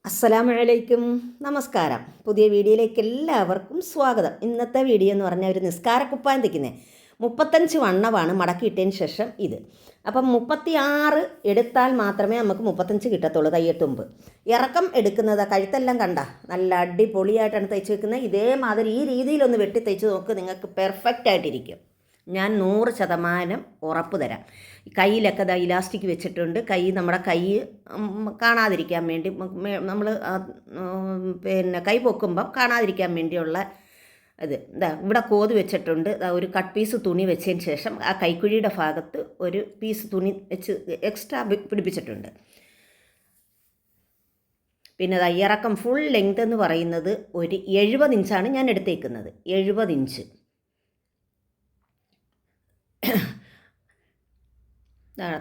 അസ്സലാമലൈക്കും, നമസ്കാരം. പുതിയ വീഡിയോയിലേക്ക് എല്ലാവർക്കും സ്വാഗതം. ഇന്നത്തെ വീഡിയോ എന്ന് പറഞ്ഞാൽ ഒരു നിസ്കാരക്കുപ്പായം തയ്ക്കുന്നത് 35 വണ്ണമാണ് മടക്കിയിട്ടതിന് ശേഷം ഇത്. അപ്പം 36 എടുത്താൽ മാത്രമേ നമുക്ക് 35 കിട്ടത്തുള്ളൂ തയ്യത്തുമ്പ്. ഇറക്കം എടുക്കുന്നത് കഴുത്തെല്ലാം കണ്ട നല്ല അടിപൊളിയായിട്ടാണ് തയ്ച്ച് വെക്കുന്നത്. ഇതേമാതിരി ഈ രീതിയിലൊന്ന് വെട്ടി തയ്ച്ച് നോക്ക്, നിങ്ങൾക്ക് പെർഫെക്റ്റ് ആയിട്ടിരിക്കും. ഞാൻ 100% ഉറപ്പ് തരാം. കയ്യിലൊക്കെ ഇലാസ്റ്റിക് വെച്ചിട്ടുണ്ട്. നമ്മുടെ കൈ കാണാതിരിക്കാൻ വേണ്ടി നമ്മൾ കൈ പൊക്കുമ്പം കാണാതിരിക്കാൻ വേണ്ടിയുള്ള ഇവിടെ കോത് വെച്ചിട്ടുണ്ട്. ഒരു കട്ട് പീസ് തുണി വെച്ചതിന് ശേഷം ആ കൈക്കുഴിയുടെ ഭാഗത്ത് ഒരു പീസ് തുണി വെച്ച് എക്സ്ട്രാ പിടിപ്പിച്ചിട്ടുണ്ട്. പിന്നെ ഇറക്കം ഫുൾ ലെങ്ത് എന്ന് പറയുന്നത് ഒരു 70 ഇഞ്ചാണ് ഞാൻ എടുത്തേക്കുന്നത്. 70 ഇഞ്ച്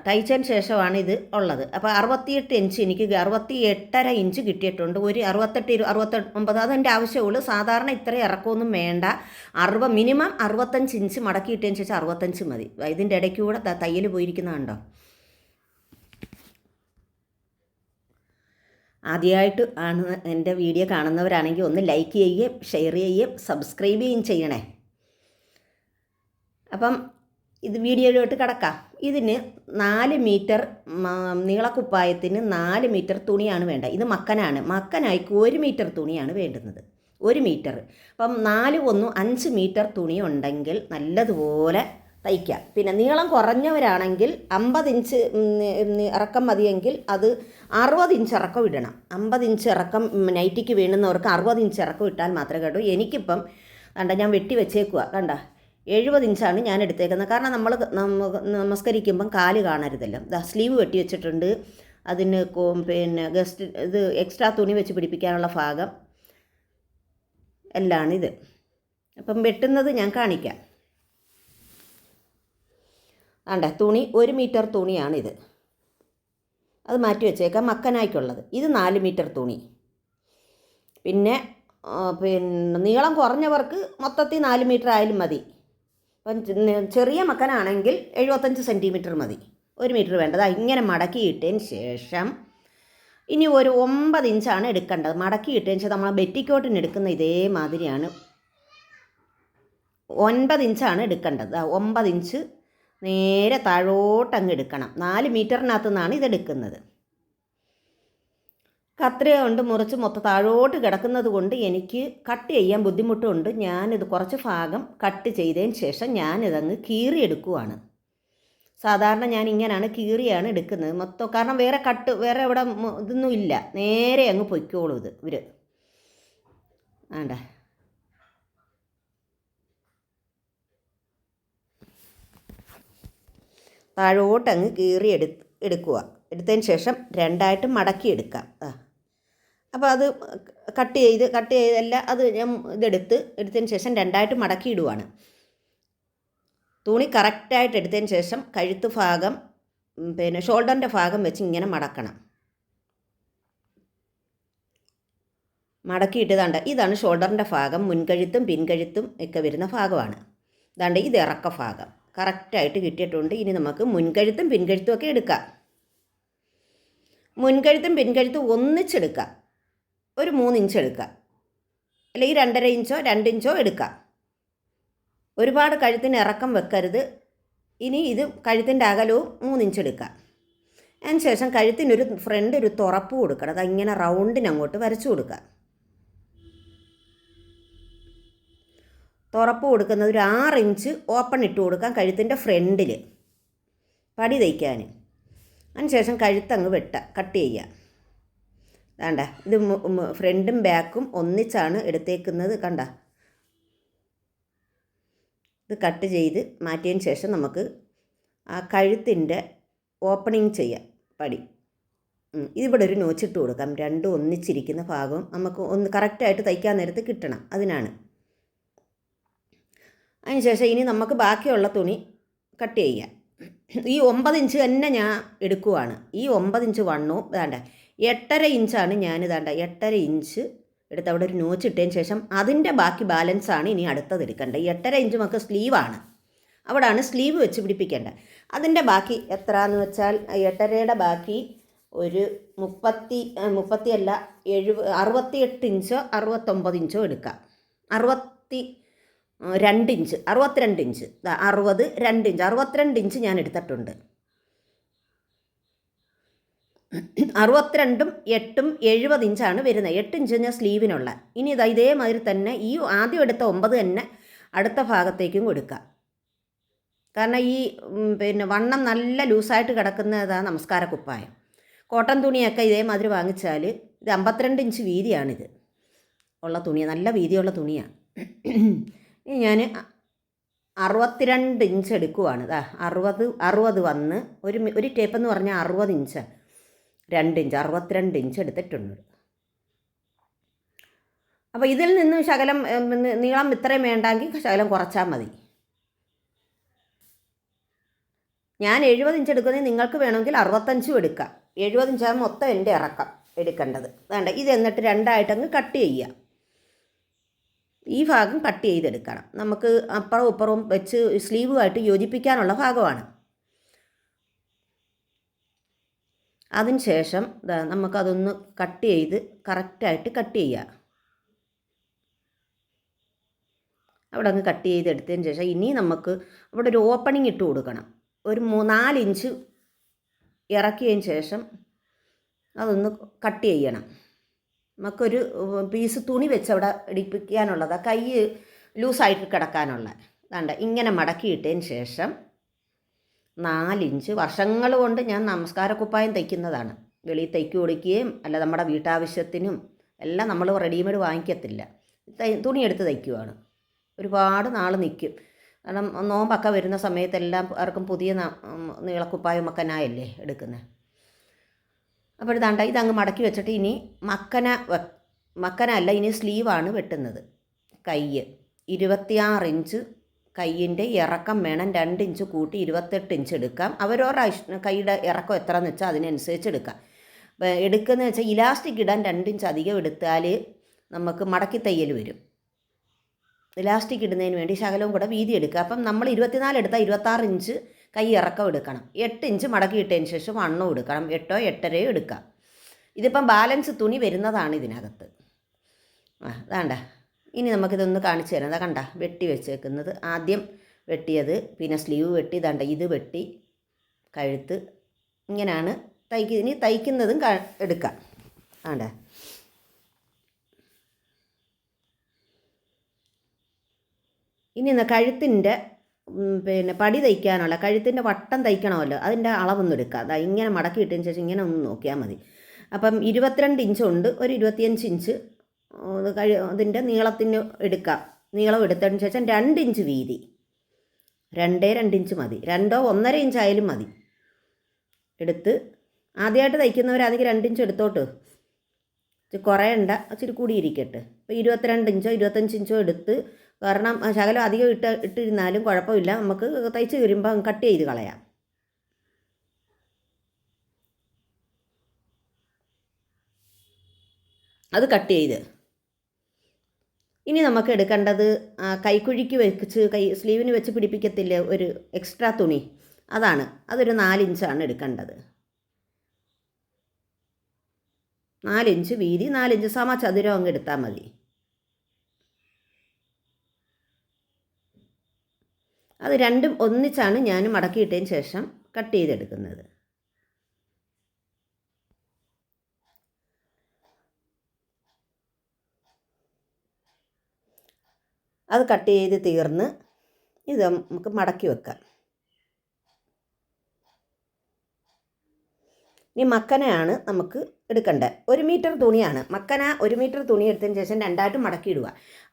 തയ്ച്ചതിന് ശേഷമാണ് ഇത് ഉള്ളത്. അപ്പോൾ 68 ഇഞ്ച് എനിക്ക് 68.5 ഇഞ്ച് കിട്ടിയിട്ടുണ്ട്. ഒരു 68 69 അതെൻ്റെ ആവശ്യമുള്ളൂ. സാധാരണ ഇത്ര ഇറക്കമൊന്നും വേണ്ട. മിനിമം 65 ഇഞ്ച് മടക്കിയിട്ടതിന് ശേഷം 65 മതി. ഇതിൻ്റെ ഇടയ്ക്ക് കൂടെ തയ്യൽ പോയിരിക്കുന്നതുണ്ടോ. ആദ്യമായിട്ട് ആണ് എൻ്റെ വീഡിയോ കാണുന്നവരാണെങ്കിൽ ഒന്ന് ലൈക്ക് ചെയ്യുകയും ഷെയർ ചെയ്യുകയും സബ്സ്ക്രൈബ് ചെയ്യുകയും ചെയ്യണേ. അപ്പം ഇത് വീഡിയോയിലോട്ട് കിടക്കാം. ഇതിന് 4 മീറ്റർ നീളക്കുപ്പായത്തിന് 4 മീറ്റർ തുണിയാണ് വേണ്ടത്. ഇത് മക്കനായിക്ക് 1 മീറ്റർ തുണിയാണ് വേണ്ടുന്നത്. 1 മീറ്റർ. അപ്പം 4 1 5 മീറ്റർ തുണി ഉണ്ടെങ്കിൽ നല്ലതുപോലെ തയ്ക്കാം. പിന്നെ നീളം കുറഞ്ഞവരാണെങ്കിൽ 50 ഇഞ്ച് ഇറക്കം മതിയെങ്കിൽ അത് 60 ഇഞ്ച് ഇറക്കം ഇടണം. 50 ഇഞ്ച് ഇറക്കം നൈറ്റിക്ക് വേണ്ടുന്നവർക്ക് 60 ഇഞ്ച് ഇറക്കം ഇട്ടാൽ മാത്രമേ കേട്ടൂ. എനിക്കിപ്പം ഞാൻ വെട്ടി വെച്ചേക്കുക കണ്ട 70 ഇഞ്ചാണ് ഞാൻ എടുത്തേക്കുന്നത്. കാരണം നമ്മൾ നമസ്കരിക്കുമ്പം കാല് കാണരുതല്ലോ. സ്ലീവ് വെട്ടി വെച്ചിട്ടുണ്ട്. അതിന് ഇത് എക്സ്ട്രാ തുണി വെച്ച് പിടിപ്പിക്കാനുള്ള ഭാഗം എല്ലാം ഇത്. അപ്പം വെട്ടുന്നത് ഞാൻ കാണിക്കാം. തുണി 1 മീറ്റർ തുണിയാണിത്. അത് മാറ്റി വെച്ചേക്കാം. മക്കനായിക്കുള്ളത് ഇത് 4 മീറ്റർ തുണി. പിന്നെ നീളം കുറഞ്ഞവർക്ക് മൊത്തത്തിൽ 4 മീറ്റർ ആയാലും മതി. അപ്പം ചെറിയ മക്കനാണെങ്കിൽ 75 സെൻറ്റിമീറ്റർ മതി. 1 മീറ്റർ വേണ്ടത്. ഇങ്ങനെ മടക്കിയിട്ടതിന് ശേഷം ഇനി ഒരു 9 ഇഞ്ചാണ് എടുക്കേണ്ടത്. മടക്കിയിട്ടതിന് ശേഷം നമ്മൾ ബെറ്റിക്കോട്ടിന് എടുക്കുന്ന ഇതേമാതിരിയാണ് 9 ഇഞ്ചാണ് എടുക്കേണ്ടത്. 9 ഇഞ്ച് നേരെ താഴോട്ടങ്ങ് എടുക്കണം. 4 മീറ്ററിനകത്തു നിന്നാണ് ഇതെടുക്കുന്നത്. കത്രിക കൊണ്ട് മുറിച്ച് മൊത്തം താഴോട്ട് കിടക്കുന്നത് കൊണ്ട് എനിക്ക് കട്ട് ചെയ്യാൻ ബുദ്ധിമുട്ടുണ്ട്. ഞാനിത് കുറച്ച് ഭാഗം കട്ട് ചെയ്തതിന് ശേഷം ഞാനിതങ്ങ് കീറിയെടുക്കുവാണ്. സാധാരണ ഞാൻ ഇങ്ങനെയാണ് കീറിയാണ് എടുക്കുന്നത് മൊത്തം. കാരണം വേറെ ഇവിടെ ഇതൊന്നും ഇല്ല. നേരെ അങ്ങ് പൊയ്ക്കോളൂ ഇത് ഇവർ. വേണ്ട താഴോട്ടങ്ങ് എടുക്കുക. എടുത്തതിന് ശേഷം 2ആയിട്ട് മടക്കിയെടുക്കാം. അപ്പോൾ അത് കട്ട് ചെയ്തല്ല അത് ഞാൻ എടുത്തതിന് ശേഷം 2ആയിട്ട് മടക്കിയിടുവാണ്. തുണി കറക്റ്റായിട്ട് എടുത്തതിന് ശേഷം കഴുത്ത് ഭാഗം ഷോൾഡറിൻ്റെ ഭാഗം വെച്ച് ഇങ്ങനെ മടക്കണം. മടക്കിയിട്ട് ഇതാണ് ഷോൾഡറിൻ്റെ ഭാഗം. മുൻകഴുത്തും പിൻകഴുത്തും ഒക്കെ വരുന്ന ഭാഗമാണ്. ഇത് ഇറക്ക ഭാഗം കറക്റ്റായിട്ട് കിട്ടിയിട്ടുണ്ട്. ഇനി നമുക്ക് മുൻകഴുത്തും പിൻകഴുത്തും ഒക്കെ എടുക്കാം. മുൻകഴുത്തും പിൻകഴുത്തും ഒന്നിച്ചെടുക്കാം. ഒരു 3 ഇഞ്ച് എടുക്കാം, അല്ലെങ്കിൽ 2.5 ഇഞ്ചോ 2 ഇഞ്ചോ എടുക്കാം. ഒരുപാട് കഴുത്തിന് ഇറക്കം വെക്കരുത്. ഇനി ഇത് കഴുത്തിൻ്റെ അകലവും 3 ഇഞ്ച് എടുക്കാം. അതിന് ശേഷം കഴുത്തിനൊരു ഫ്രണ്ട് ഒരു തുറപ്പ് കൊടുക്കണം. അതിങ്ങനെ റൗണ്ടിന് അങ്ങോട്ട് വരച്ചു കൊടുക്കുക. തുറപ്പ് കൊടുക്കുന്നത് ഒരു 6 ഇഞ്ച് ഓപ്പൺ ഇട്ട് കൊടുക്കാം കഴുത്തിൻ്റെ ഫ്രണ്ടിൽ പടി തയ്ക്കാൻ. അതിനുശേഷം കഴുത്തങ്ങ് കട്ട് ചെയ്യുക. ഇത് ഫ്രണ്ടും ബാക്കും ഒന്നിച്ചാണ് എടുത്തേക്കുന്നത്. ഇത് കട്ട് ചെയ്ത് മാറ്റിയതിന് ശേഷം നമുക്ക് ആ കഴുത്തിൻ്റെ ഓപ്പണിങ് ചെയ്യാം പടി. ഇതിവിടെ ഒരു നോച്ചിട്ട് കൊടുക്കാം. രണ്ടും ഒന്നിച്ചിരിക്കുന്ന ഭാഗവും നമുക്ക് കറക്റ്റായിട്ട് തയ്ക്കാൻ നേരത്ത് കിട്ടണം. അതിനാണ്. അതിനുശേഷം ഇനി നമുക്ക് ബാക്കിയുള്ള തുണി കട്ട് ചെയ്യാം. ഈ 9 ഇഞ്ച് തന്നെ ഞാൻ എടുക്കുവാണ്. ഈ 9 ഇഞ്ച് വണ്ണവും 8.5 ഇഞ്ചാണ് ഞാൻ 8.5 ഇഞ്ച് എടുത്ത് അവിടെ ഒരു നോച്ചിട്ടതിന് ശേഷം അതിൻ്റെ ബാക്കി ബാലൻസാണ് ഇനി അടുത്തത് എടുക്കേണ്ടത്. 8.5 ഇഞ്ച് നമുക്ക് സ്ലീവാണ്. അവിടെയാണ് സ്ലീവ് വെച്ച് പിടിപ്പിക്കേണ്ടത്. അതിൻ്റെ ബാക്കി എത്രയെന്ന് വെച്ചാൽ 8.5യുടെ ബാക്കി ഒരു 68 ഇഞ്ചോ 69 ഇഞ്ചോ എടുക്കാം. 62 ഇഞ്ച് 62 ഇഞ്ച് 62 ഇഞ്ച് ഞാൻ എടുത്തിട്ടുണ്ട്. 62ഉം 8ഉം 70 ഇഞ്ചാണ് വരുന്നത്. 8 ഇഞ്ച് ഞാൻ സ്ലീവിനുള്ള. ഇനി ഇതേമാതിരി തന്നെ ഈ ആദ്യം എടുത്ത 9 തന്നെ അടുത്ത ഭാഗത്തേക്കും കൊടുക്കുക. കാരണം ഈ വണ്ണം നല്ല ലൂസായിട്ട് കിടക്കുന്നതാണ് നമസ്കാരക്കുപ്പായം. കോട്ടൺ തുണിയൊക്കെ ഇതേമാതിരി വാങ്ങിച്ചാൽ ഇത് 52 ഇഞ്ച് വീതിയാണിത് ഉള്ള തുണിയാണ്, നല്ല വീതിയുള്ള തുണിയാണ്. ഇനി ഞാൻ 62 ഇഞ്ച് എടുക്കുവാണ്. 60 വന്ന് ഒരു ടേപ്പ് എന്ന് പറഞ്ഞാൽ 60 ഇഞ്ച് 2 ഇഞ്ച് 62 ഇഞ്ച് എടുത്തിട്ടുണ്ട്. അപ്പോൾ ഇതിൽ നിന്ന് ശകലം നീളം ഇത്രയും വേണ്ടെങ്കിൽ ശകലം കുറച്ചാൽ മതി. ഞാൻ 70 ഇഞ്ച് എടുക്കുന്നത്, നിങ്ങൾക്ക് വേണമെങ്കിൽ 65 എടുക്കാം. 70 ഇഞ്ചാണ് മൊത്തം എൻ്റെ ഇറക്കം എടുക്കേണ്ടത്. വേണ്ട ഇത് എന്നിട്ട് രണ്ടായിട്ടങ്ങ് കട്ട് ചെയ്യുക. ഈ ഭാഗം കട്ട് ചെയ്തെടുക്കണം. നമുക്ക് അപ്പുറവും ഇപ്പുറവും വെച്ച് സ്ലീവുമായിട്ട് യോജിപ്പിക്കാനുള്ള ഭാഗമാണ്. അതിന് ശേഷം നമുക്കതൊന്ന് കട്ട് ചെയ്ത് കറക്റ്റായിട്ട് കട്ട് ചെയ്യുക. അവിടെ അങ്ങ് കട്ട് ചെയ്തെടുത്തതിന് ശേഷം ഇനി നമുക്ക് അവിടെ ഒരു ഓപ്പണിംഗ് ഇട്ട് കൊടുക്കണം. ഒരു 4 ഇഞ്ച് ഇറക്കിയതിന് ശേഷം അതൊന്ന് കട്ട് ചെയ്യണം. നമുക്കൊരു പീസ് തുണി വെച്ച് അവിടെ ഇടിപ്പിക്കാനുള്ളതാണ്, കൈ ലൂസായിട്ട് കിടക്കാനുള്ള. അതാണ്ട് ഇങ്ങനെ മടക്കിയിട്ടതിന് ശേഷം 4 ഇഞ്ച് വർഷങ്ങൾ കൊണ്ട് ഞാൻ നമസ്കാരക്കുപ്പായം തയ്ക്കുന്നതാണ്. വെളിയിൽ തയ്ക്ക് കൊടുക്കുകയും അല്ല നമ്മുടെ വീട്ടാവശ്യത്തിനും എല്ലാം നമ്മൾ റെഡിമെയ്ഡ് വാങ്ങിക്കത്തില്ല, തുണിയെടുത്ത് തയ്ക്കുവാണ്. ഒരുപാട് നാൾ നിൽക്കും. കാരണം നോമ്പൊക്കെ വരുന്ന സമയത്തെല്ലാം ആർക്കും പുതിയ നീളക്കുപ്പായം മക്കനായല്ലേ എടുക്കുന്നത്. അപ്പോൾ ഇതങ്ങ് മടക്കി വെച്ചിട്ട് ഇനി മക്കന അല്ല, ഇനി സ്ലീവാണ് വെട്ടുന്നത്. കൈ 26 ഇഞ്ച് കൈയിൻ്റെ ഇറക്കം വേണം. 2 ഇഞ്ച് കൂട്ടി 28 ഇഞ്ച് എടുക്കാം. അവരവരുടെ കൈയുടെ ഇറക്കം എത്രയെന്ന് വെച്ചാൽ അതിനനുസരിച്ച് എടുക്കാം. എടുക്കുന്നത് വെച്ചാൽ ഇലാസ്റ്റിക് ഇടാൻ 2 ഇഞ്ച് അധികം എടുത്താൽ നമുക്ക് മടക്കി തയ്യൽ വരും. ഇലാസ്റ്റിക് ഇടുന്നതിന് വേണ്ടി ശകലവും കൂടെ വീതി എടുക്കുക. അപ്പം നമ്മൾ 24 എടുത്താൽ 26 ഇഞ്ച് കൈ ഇറക്കം എടുക്കണം. 8 ഇഞ്ച് മടക്കി ഇട്ടതിന് ശേഷം വണ്ണവും എടുക്കണം. 8ഓ 8.5 എടുക്കാം. ഇതിപ്പം ബാലൻസ് തുണി വരുന്നതാണ് ഇതിനകത്ത്. അതാണ്ട ഇനി നമുക്കിതൊന്ന് കാണിച്ചു തരാം. അതാ കണ്ട വെട്ടി വെച്ചേക്കുന്നത്. ആദ്യം വെട്ടിയത്, പിന്നെ സ്ലീവ് വെട്ടി, ദാണ്ട ഇത് വെട്ടി, കഴുത്ത് ഇങ്ങനെയാണ് ഇനി തയ്ക്കുന്നതും എടുക്കാം. ആണ്ട ഇനി കഴുത്തിൻ്റെ പടി തയ്ക്കാനുള്ള, കഴുത്തിൻ്റെ വട്ടം തയ്ക്കണമല്ലോ, അതിൻ്റെ അളവൊന്നും എടുക്കുക. അതാ ഇങ്ങനെ മടക്കി ഇട്ടതിന് ശേഷം ഇങ്ങനെ ഒന്ന് നോക്കിയാൽ മതി. അപ്പം 22 ഇഞ്ചുണ്ട്, ഒരു 25 ഇഞ്ച് അതിൻ്റെ നീളത്തിന് എടുക്കാം. നീളം എടുത്തതിന് ശേഷം 2 ഇഞ്ച് വീതി, 2 ഇഞ്ച് മതി. 2ഓ 1.5 ഇഞ്ചായാലും മതി. എടുത്ത് ആദ്യമായിട്ട് തയ്ക്കുന്നവർ അധികം 2 ഇഞ്ച് എടുത്തോട്ട്, കുറയണ്ട, ഇച്ചിരി കൂടി ഇരിക്കട്ടെ. ഇപ്പോൾ 22 ഇഞ്ചോ 25 ഇഞ്ചോ എടുത്ത്, കാരണം ശകലം അധികം ഇട്ടിരുന്നാലും കുഴപ്പമില്ല, നമുക്ക് തയ്ച്ച് വരുമ്പോൾ കട്ട് ചെയ്ത് കളയാം. അത് കട്ട് ചെയ്ത് ഇനി നമുക്ക് എടുക്കേണ്ടത് കൈക്കുഴിക്ക് വെച്ച് സ്ലീവിന് വെച്ച് പിടിപ്പിക്കത്തില്ലേ ഒരു എക്സ്ട്രാ തുണി, അതൊരു 4 ഇഞ്ചാണ് എടുക്കേണ്ടത്. 4 ഇഞ്ച് വീതി, 4 ഇഞ്ച് സമചതുരം അങ്ങ് എടുത്താൽ മതി. അത് രണ്ടും ഒന്നിച്ചാണ് ഞാൻ മടക്കിയിട്ടതിന് ശേഷം കട്ട് ചെയ്തെടുക്കുന്നത്. അത് കട്ട് ചെയ്ത് തീർന്ന് ഇത് നമുക്ക് മടക്കി വെക്കാം. ഇനി മക്കനയാണ് നമുക്ക് എടുക്കേണ്ടത്. 1 മീറ്റർ തുണിയാണ് മക്കന. 1 മീറ്റർ തുണി എടുത്തതിന് ശേഷം രണ്ടായിട്ട് മടക്കി ഇടുക.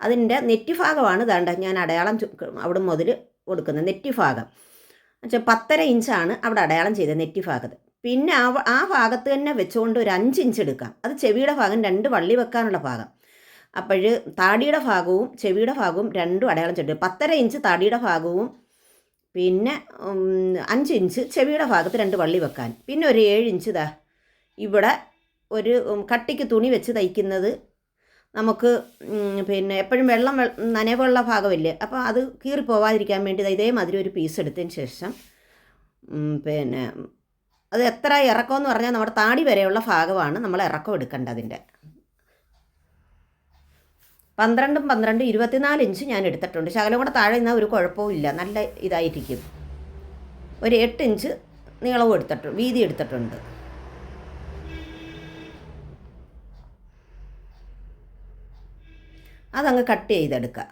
അതിൻ്റെ നെറ്റി ഭാഗമാണ് ഞാൻ അടയാളം അവിടെ മുതൽ കൊടുക്കുന്നത്. നെറ്റി ഭാഗം എന്നുവെച്ചാൽ 10.5 ഇഞ്ചാണ് അവിടെ അടയാളം ചെയ്തത് നെറ്റി ഭാഗത്ത്. പിന്നെ ആ ഭാഗത്ത് തന്നെ വെച്ചുകൊണ്ട് ഒരു 5 ഇഞ്ച് എടുക്കാം. അത് ചെവിയുടെ ഭാഗം, 2 വള്ളി വെക്കാനുള്ള ഭാഗം. അപ്പോൾ താടിയുടെ ഭാഗവും ചെവിയുടെ ഭാഗവും രണ്ടും അടയാളം ചെയ്തിട്ട് 10.5 ഇഞ്ച് താടിയുടെ ഭാഗവും, പിന്നെ 5 ഇഞ്ച് ചെവിയുടെ ഭാഗത്ത് 2 വള്ളി വെക്കാൻ. പിന്നെ ഒരു 7 ഇഞ്ച് ഇവിടെ ഒരു കട്ടിക്ക് തുണി വെച്ച് തയ്ക്കുന്നത്. നമുക്ക് പിന്നെ എപ്പോഴും വെള്ളം നനവുള്ള ഭാഗമില്ലേ, അപ്പോൾ അത് കീറിപ്പോവാതിരിക്കാൻ വേണ്ടി ഇതേമാതിരി ഒരു പീസ് എടുത്തതിന് ശേഷം പിന്നെ അത് എത്ര ഇറക്കമെന്ന് പറഞ്ഞാൽ നമ്മുടെ താടി വരെയുള്ള ഭാഗമാണ് നമ്മൾ ഇറക്കം എടുക്കേണ്ടതിൻ്റെ. 12 12 24 ഇഞ്ച് ഞാൻ എടുത്തിട്ടുണ്ട്. ശകലം കൂടെ താഴെ നിന്നാൽ ഒരു കുഴപ്പവും ഇല്ല, നല്ല ഇതായിരിക്കും. ഒരു 8 ഇഞ്ച് നീളവും എടുത്തിട്ടുണ്ട്, വീതി എടുത്തിട്ടുണ്ട്. അതങ്ങ് കട്ട് ചെയ്തെടുക്കുക.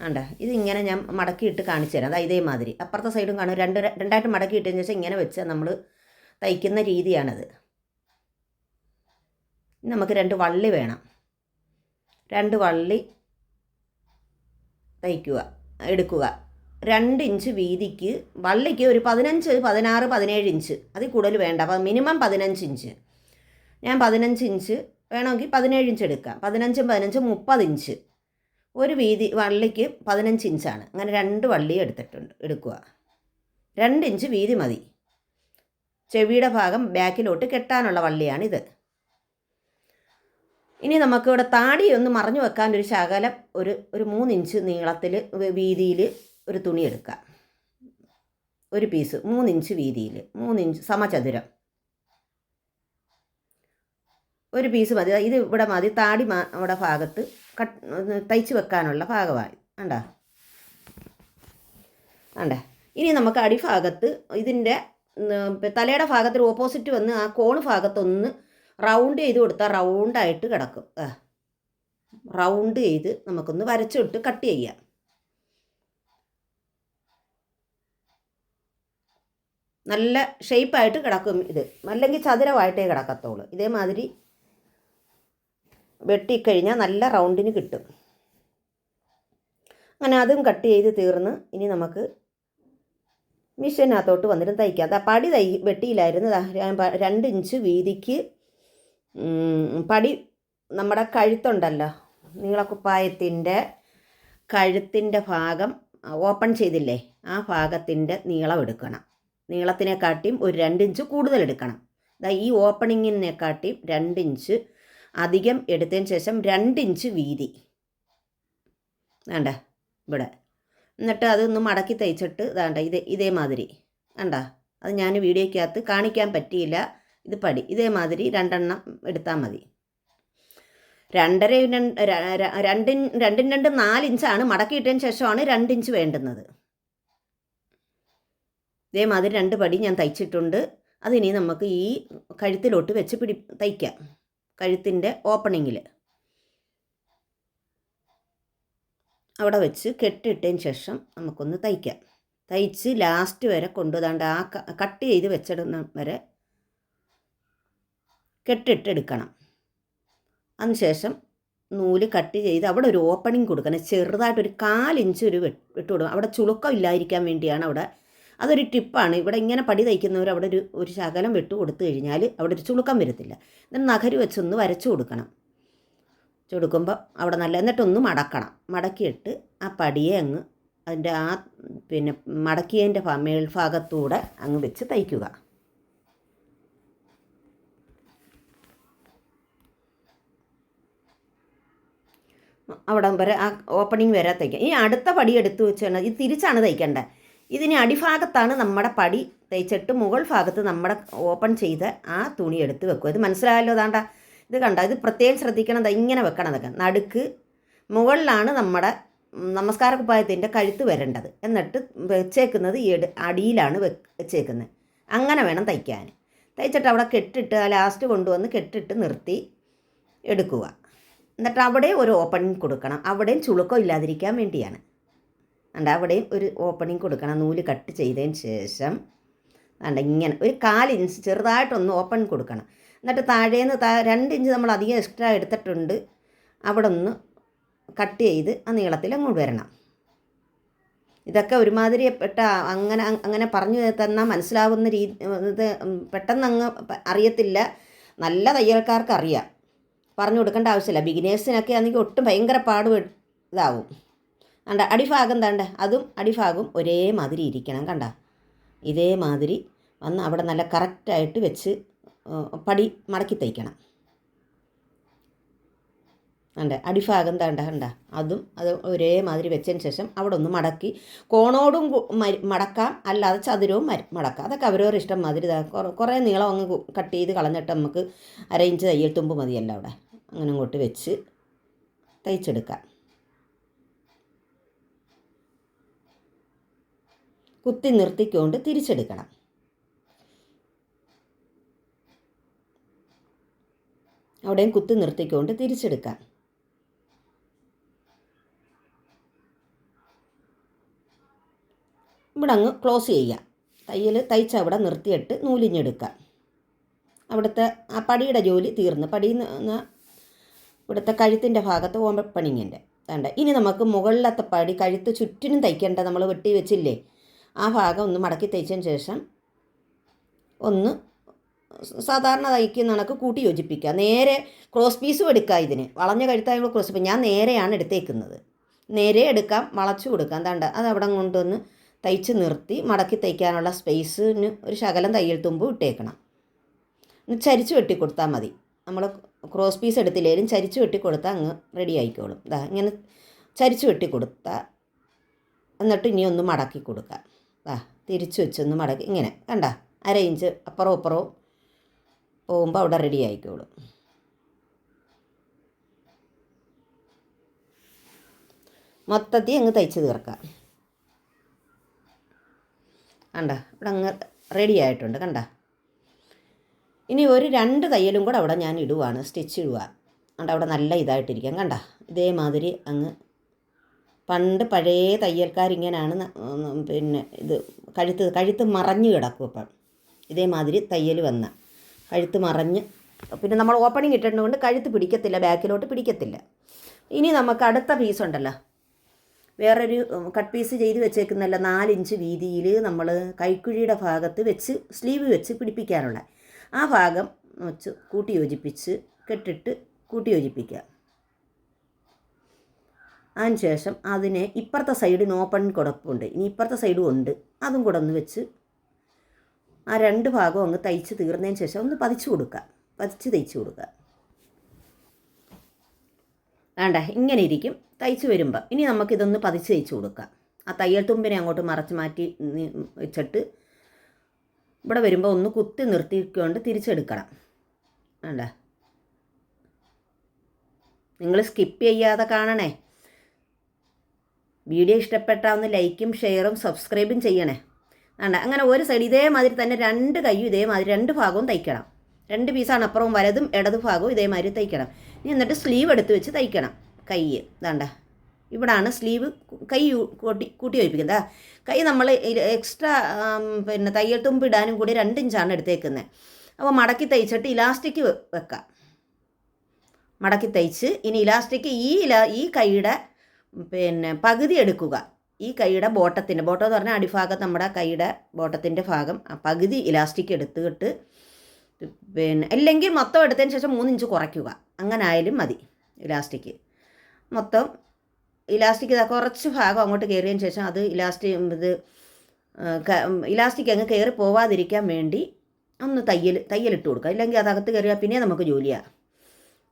ആണ്ട ഇതിങ്ങനെ ഞാൻ മടക്കിയിട്ട് കാണിച്ചു തരാം. അതായത് ഇതേമാതിരി അപ്പുറത്തെ സൈഡും കാണും. രണ്ടായിട്ട് മടക്കിയിട്ടതിന് ശേഷം ഇങ്ങനെ വെച്ച് നമ്മൾ തയ്ക്കുന്ന രീതിയാണത്. നമുക്ക് 2 വള്ളി വേണം. 2 വള്ളി എടുക്കുക. 2 ഇഞ്ച് വീതിക്ക് വള്ളിക്ക് ഒരു 15 16 17 ഇഞ്ച്, അതിൽ കൂടുതൽ വേണ്ട. അപ്പോൾ മിനിമം 15 ഇഞ്ച്. ഞാൻ 15 ഇഞ്ച് വേണമെങ്കിൽ 17 ഇഞ്ച് എടുക്കാം. 15 15 30 ഇഞ്ച്. ഒരു വീതി വള്ളിക്ക് 15 ഇഞ്ചാണ്. അങ്ങനെ 2 വള്ളി എടുക്കുക. 2 ഇഞ്ച് വീതി മതി. ചെവിയുടെ ഭാഗം ബാക്കിലോട്ട് കെട്ടാനുള്ള വള്ളിയാണിത്. ഇനി നമുക്കിവിടെ താടി ഒന്ന് മറഞ്ഞു വെക്കാൻ ഒരു ശകലം ഒരു 3 ഇഞ്ച് നീളത്തിൽ വീതിയിൽ ഒരു തുണി എടുക്കുക. ഒരു പീസ് 3 ഇഞ്ച് വീതിയിൽ, 3 ഇഞ്ച് സമചതുരം ഒരു പീസ് മതി. ഇത് ഇവിടെ മതി. താടി അവിടെ ഭാഗത്ത് തയ്ച്ച് വെക്കാനുള്ള ഭാഗമായി. വേണ്ട. ഇനി നമുക്ക് അടിഭാഗത്ത് ഇതിൻ്റെ തലയുടെ ഭാഗത്തിന് ഓപ്പോസിറ്റ് വന്ന് ആ കോണ് ഭാഗത്തൊന്ന് റൗണ്ട് ചെയ്ത് കൊടുത്താൽ റൗണ്ടായിട്ട് കിടക്കും. റൗണ്ട് ചെയ്ത് നമുക്കൊന്ന് വരച്ചിട്ട് കട്ട് ചെയ്യാം. നല്ല ഷേപ്പായിട്ട് കിടക്കും ഇത്, അല്ലെങ്കിൽ ചതുരമായിട്ടേ കിടക്കത്തുള്ളൂ. ഇതേമാതിരി വെട്ടിക്കഴിഞ്ഞാൽ നല്ല റൗണ്ടിന് കിട്ടും. അങ്ങനെ അതും കട്ട് ചെയ്ത് തീർന്ന് ഇനി നമുക്ക് മിഷീനകത്തോട്ട് വന്നിട്ട് തയ്ക്കാം. പടി വെട്ടിയിലായിരുന്നു. 2 ഇഞ്ച് വീതിക്ക് പടി നമ്മുടെ കഴുത്തുണ്ടല്ലോ, നീളക്കുപ്പായത്തിൻ്റെ കഴുത്തിൻ്റെ ഭാഗം ഓപ്പൺ ചെയ്തില്ലേ, ആ ഭാഗത്തിൻ്റെ നീളം എടുക്കണം. നീളത്തിനെക്കാട്ടിയും ഒരു 2 ഇഞ്ച് കൂടുതൽ എടുക്കണം. ഈ ഓപ്പണിങ്ങിനെക്കാട്ടിയും 2 ഇഞ്ച് അധികം എടുത്തതിന് ശേഷം 2 ഇഞ്ച് വീതി വേണ്ട ഇവിടെ. എന്നിട്ട് അതൊന്ന് മടക്കി തയ്ച്ചിട്ട് ഇതാണ്ട ഇതേമാതിരി വേണ്ട. അത് ഞാൻ വീഡിയോയ്ക്കകത്ത് കാണിക്കാൻ പറ്റിയില്ല. ഇത് പടി ഇതേമാതിരി 2 എടുത്താൽ മതി. 2 4 ഇഞ്ചാണ്. മടക്കിയിട്ടതിന് ശേഷമാണ് 2 ഇഞ്ച് വേണ്ടുന്നത്. ഇതേമാതിരി 2 പടി ഞാൻ തയ്ച്ചിട്ടുണ്ട്. അതിനി നമുക്ക് ഈ കഴുത്തിലോട്ട് വെച്ച് തയ്ക്കാം. കഴുത്തിൻ്റെ ഓപ്പണിങ്ങിൽ അവിടെ വെച്ച് കെട്ടിട്ടതിന് ശേഷം നമുക്കൊന്ന് തയ്ക്കാം. തയ്ച്ച് ലാസ്റ്റ് വരെ കൊണ്ടുപോതാണ്ട് ആ കട്ട് ചെയ്ത് വെച്ചിടുന്ന വരെ കെട്ടിട്ടെടുക്കണം. അതിനുശേഷം നൂല് കട്ട് ചെയ്ത് അവിടെ ഒരു ഓപ്പണിങ് കൊടുക്കണം. ചെറുതായിട്ടൊരു 4 ഇഞ്ച് വിട്ട് കൊടുക്കണം. അവിടെ ചുളുക്കം ഇല്ലാതിരിക്കാൻ വേണ്ടിയാണ്. അവിടെ അതൊരു ടിപ്പാണ്. ഇവിടെ ഇങ്ങനെ പടി തയ്ക്കുന്നവർ അവിടെ ഒരു ശകലം വിട്ട് കൊടുത്തു കഴിഞ്ഞാൽ അവിടെ ഒരു ചുളുക്കം വരത്തില്ല. എന്നിട്ട് നഖര് വെച്ചൊന്ന് വരച്ചു കൊടുക്കണം. കൊടുക്കുമ്പോൾ അവിടെ നല്ല, എന്നിട്ടൊന്ന് മടക്കണം. മടക്കിയിട്ട് ആ പടിയെ അങ്ങ് അതിൻ്റെ മടക്കിയതിൻ്റെ മേൽഭാഗത്തൂടെ അങ്ങ് വെച്ച് തയ്ക്കുക. അവിടെ വരെ ആ ഓപ്പണിങ് വരെ തയ്ക്കാം. ഇനി അടുത്ത പടി എടുത്ത് വെച്ചാണ് ഇത് തിരിച്ചാണ് തയ്ക്കേണ്ടത്. ഇതിന് അടിഭാഗത്താണ് നമ്മുടെ പടി തയ്ച്ചിട്ട് മുകൾ ഭാഗത്ത് നമ്മുടെ ഓപ്പൺ ചെയ്ത് ആ തുണി എടുത്ത് വെക്കുക. ഇത് മനസ്സിലായല്ലോ. അതാണ്ട ഇത് കണ്ട, ഇത് പ്രത്യേകം ശ്രദ്ധിക്കണം. ഇങ്ങനെ വെക്കണം. അതൊക്കെ നടുക്ക് മുകളിലാണ് നമ്മുടെ നമസ്കാര കുപ്പായത്തിൻ്റെ കഴുത്ത് വരേണ്ടത്. എന്നിട്ട് വെച്ചേക്കുന്നത് അടിയിലാണ് വെച്ചേക്കുന്നത്. അങ്ങനെ വേണം തയ്ക്കാൻ. തയ്ച്ചിട്ട് അവിടെ കെട്ടിട്ട് ലാസ്റ്റ് കൊണ്ടുവന്ന് കെട്ടിട്ട് നിർത്തി എടുക്കുക. എന്നിട്ട് അവിടെ ഒരു ഓപ്പണിങ് കൊടുക്കണം. അവിടെയും ചുളുക്കം ഇല്ലാതിരിക്കാൻ വേണ്ടിയാണ്. അവിടെയും ഒരു ഓപ്പണിങ് കൊടുക്കണം. നൂല് കട്ട് ചെയ്തതിന് ശേഷം ഇങ്ങനെ ഒരു 4 ഇഞ്ച് ചെറുതായിട്ടൊന്ന് ഓപ്പൺ കൊടുക്കണം. എന്നിട്ട് താഴേന്ന് 2 ഇഞ്ച് നമ്മൾ അധികം എക്സ്ട്രാ എടുത്തിട്ടുണ്ട്. അവിടെ ഒന്ന് കട്ട് ചെയ്ത് ആ നീളത്തിൽ അങ്ങോട്ട് വരണം. ഇതൊക്കെ ഒരുമാതിരിപ്പെട്ട അങ്ങനെ പറഞ്ഞു തന്നാൽ മനസ്സിലാവുന്ന രീതി ഇത് പെട്ടെന്ന് അങ്ങ് അറിയത്തില്ല. നല്ല തയ്യൽക്കാർക്ക് അറിയാം, പറഞ്ഞു കൊടുക്കേണ്ട ആവശ്യമില്ല. ബിഗിനേഴ്സിനൊക്കെ ആണെങ്കിൽ ഒട്ടും ഭയങ്കര പാട് ഇതാവും. അടിഭാഗം അതും അടിഭാഗവും ഒരേ മാതിരി ഇരിക്കണം. ഇതേമാതിരി വന്ന് അവിടെ നല്ല കറക്റ്റായിട്ട് വെച്ച് പടി മടക്കി തയ്ക്കണം. ഉണ്ട് അടിഭാഗം കണ്ട അതും അത് ഒരേമാതിരി വെച്ചതിന് ശേഷം അവിടെ ഒന്ന് മടക്കി കോണോടും മടക്കാം, അല്ലാതെ ചതുരവും മടക്കാം. അതൊക്കെ അവരവരുടെ ഇഷ്ടം മാതിരി കുറേ നീളം അങ്ങ് കട്ട് ചെയ്ത് കളഞ്ഞിട്ട് നമുക്ക് അരയിഞ്ച് തയ്യൽ തുമ്പ് മതിയല്ല അവിടെ. അങ്ങനെ ഇങ്ങോട്ട് വെച്ച് തയ്ച്ചെടുക്കാം. കുത്തി നിർത്തിക്കൊണ്ട് തിരിച്ചെടുക്കണം. അവിടെയും കുത്തി നിർത്തിക്കൊണ്ട് തിരിച്ചെടുക്കാം. ഇവിടെ അങ്ങ് ക്ലോസ് ചെയ്യാം. തയ്ച്ച് അവിടെ നിർത്തിയിട്ട് നൂലിഞ്ഞെടുക്കാം. അവിടുത്തെ ആ പടിയുടെ ജോലി തീർന്ന്. പടിയിൽ നിന്ന് ഇവിടുത്തെ കഴുത്തിൻ്റെ ഭാഗത്ത് ഓമ്പപ്പണിങ്ങിൻ്റെ വേണ്ട. ഇനി നമുക്ക് മുകളിലത്തെ പടി കഴുത്ത് ചുറ്റിനും തയ്ക്കേണ്ട നമ്മൾ വെട്ടി വെച്ചില്ലേ, ആ ഭാഗം ഒന്ന് മടക്കി തയ്ച്ചതിന് ശേഷം ഒന്ന് സാധാരണ തയ്ക്കുന്ന കണക്ക് കൂട്ടി യോജിപ്പിക്കുക. നേരെ ക്രോസ് പീസും എടുക്കുക. ഇതിന് വളഞ്ഞ കഴുത്തായുള്ള ക്രോസ് പീസ് ഞാൻ നേരെയാണ് എടുത്തേക്കുന്നത്. നേരെ എടുക്കാം, വളച്ചു കൊടുക്കാം. വേണ്ട, അത് അവിടെ കൊണ്ടുവന്ന് തയ്ച്ച് നിർത്തി മടക്കി തയ്ക്കാനുള്ള സ്പേസിന് ഒരു ശകലം തയ്യൽ തുമ്പ് ഇട്ടേക്കണം. ചരിച്ച് വെട്ടി കൊടുത്താൽ മതി. നമ്മൾ ക്രോസ് പീസ് എടുത്തില്ലേലും ചരിച്ച് വെട്ടി കൊടുത്താൽ അങ്ങ് റെഡി ആയിക്കോളും. ഇങ്ങനെ ചരിച്ച് വെട്ടി കൊടുത്താൽ എന്നിട്ട് ഇനി ഒന്ന് മടക്കി കൊടുക്കാം. തിരിച്ച് വെച്ചൊന്ന് മടക്കി ഇങ്ങനെ കണ്ട 1/2 ഇഞ്ച് അപ്പുറവും ഇപ്പുറവും പോകുമ്പോൾ അവിടെ റെഡി ആയിക്കോളും. മൊത്തത്തിൽ അങ്ങ് തയ്ച്ച് തീർക്കാം. കണ്ട ഇവിടെ അങ്ങ് റെഡി ആയിട്ടുണ്ട്. കണ്ട ഇനി ഒരു 2 തയ്യലും കൂടെ അവിടെ ഞാൻ ഇടുവാണ്, സ്റ്റിച്ച് ഇടുക. കണ്ട അവിടെ നല്ല ഇതായിട്ടിരിക്കാം. കണ്ട ഇതേമാതിരി അങ്ങ് പണ്ട് പഴയ തയ്യൽക്കാരിങ്ങനെയാണ് പിന്നെ ഇത് കഴുത്ത് മറഞ്ഞ് കിടക്കും. അപ്പം ഇതേമാതിരി തയ്യൽ വന്ന കഴുത്ത് മറഞ്ഞ് പിന്നെ നമ്മൾ ഓപ്പണിങ് ഇട്ടിട്ടുകൊണ്ട് കഴുത്ത് പിടിക്കത്തില്ല, ബാക്കിലോട്ട് പിടിക്കത്തില്ല. ഇനി നമുക്ക് അടുത്ത പീസ് ഉണ്ടല്ലോ, വേറൊരു കട്ട് പീസ് ചെയ്ത് വെച്ചേക്കുന്നല്ല 4 ഇഞ്ച് വീതിയിൽ നമ്മൾ കൈക്കുഴിയുടെ ഭാഗത്ത് വെച്ച് സ്ലീവ് വെച്ച് പിടിപ്പിക്കാനുള്ള ആ ഭാഗം വെച്ച് കൂട്ടി യോജിപ്പിച്ച് കെട്ടിട്ട് കൂട്ടി യോജിപ്പിക്കുക. അതിന് ശേഷം അതിനെ ഇപ്പുറത്തെ സൈഡിന് ഓപ്പൺ കുടപ്പുണ്ട്, ഇനി ഇപ്പുറത്തെ സൈഡും ഉണ്ട്, അതും കൂടെ ഒന്ന് വെച്ച് ആ 2 ഭാഗവും അങ്ങ് തയ്ച്ച് തീർന്നതിന് ശേഷം ഒന്ന് പതിച്ച് തയ്ച്ച് കൊടുക്കുക. വേണ്ട ഇങ്ങനെ ഇരിക്കും തയ്ച്ച് വരുമ്പോൾ. ഇനി നമുക്കിതൊന്ന് പതിച്ച് തയ്ച്ച് കൊടുക്കാം. ആ തയ്യൽ തുമ്പിനെ അങ്ങോട്ട് മറച്ച് മാറ്റി വെച്ചിട്ട് ഇവിടെ വരുമ്പോൾ ഒന്ന് കുത്തി നിർത്തിക്കൊണ്ട് തിരിച്ചെടുക്കണം. വേണ്ട നിങ്ങൾ സ്കിപ്പ് ചെയ്യാതെ കാണണേ. വീഡിയോ ഇഷ്ടപ്പെട്ടാൽ ഒന്ന് ലൈക്കും ഷെയറും സബ്സ്ക്രൈബും ചെയ്യണേ. വേണ്ട അങ്ങനെ ഒരു സൈഡ് ഇതേമാതിരി തന്നെ 2 കൈയും ഇതേമാതിരി 2 ഭാഗവും തയ്ക്കണം. 2 പീസാണ് അപ്പുറവും വലതും ഇടതു ഭാഗവും ഇതേമാതിരി തയ്ക്കണം. ഇനി എന്നിട്ട് സ്ലീവ് എടുത്ത് വെച്ച് തയ്ക്കണം. കൈ വേണ്ട ഇവിടാണ് സ്ലീവ് കൈ കൂട്ടി യോജിപ്പിക്കുന്നത്. കൈ നമ്മൾ എക്സ്ട്രാ പിന്നെ തയ്യൽ തുമ്പ് ഇടാനും കൂടി 2 ഇഞ്ചാണ് എടുത്തേക്കുന്നത്. അപ്പോൾ മടക്കി തയ്ച്ചിട്ട് ഇലാസ്റ്റിക് വെക്കാം. മടക്കി തയ്ച്ച് ഇനി ഇലാസ്റ്റിക് ഈ കൈയുടെ പിന്നെ പകുതി എടുക്കുക. ഈ കൈയുടെ ബോട്ടം എന്ന് പറഞ്ഞാൽ അടിഭാഗം നമ്മുടെ കൈയുടെ ബോട്ടത്തിൻ്റെ ഭാഗം പകുതി ഇലാസ്റ്റിക് എടുത്തിട്ട് പിന്നെ അല്ലെങ്കിൽ മൊത്തം എടുത്തതിന് ശേഷം 3 ഇഞ്ച് കുറയ്ക്കുക. അങ്ങനെ ആയാലും മതി. ഇലാസ്റ്റിക് മൊത്തം ഇലാസ്റ്റിക് കുറച്ച് ഭാഗം അങ്ങോട്ട് കയറിയതിന് ശേഷം അത് ഇലാസ്റ്റിക് അങ്ങ് കയറി പോവാതിരിക്കാൻ വേണ്ടി ഒന്ന് തയ്യലിട്ട് കൊടുക്കുക. ഇല്ലെങ്കിൽ അതകത്ത് കയറിയാൽ പിന്നെ നമുക്ക് ജോലിയാണ്.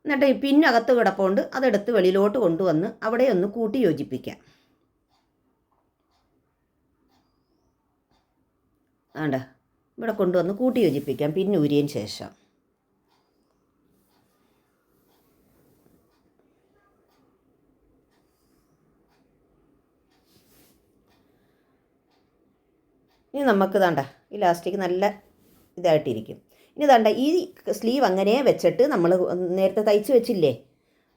എന്നിട്ട് പിന്നകത്ത് കിടപ്പുണ്ട് അതെടുത്ത് വെളിയിലോട്ട് കൊണ്ടുവന്ന് അവിടെ ഒന്ന് കൂട്ടി യോജിപ്പിക്കാം. വേണ്ട ഇവിടെ കൊണ്ടുവന്ന് കൂട്ടി യോജിപ്പിക്കാം പിന്നെ ഊരിയതിന് ശേഷം. ഇനി നമുക്ക് വേണ്ട ഇലാസ്റ്റിക് നല്ല ഇതായിട്ടിരിക്കും. ഇനി വേണ്ട ഈ സ്ലീവ് അങ്ങനെ വെച്ചിട്ട് നമ്മൾ നേരത്തെ തയ്ച്ച് വെച്ചില്ലേ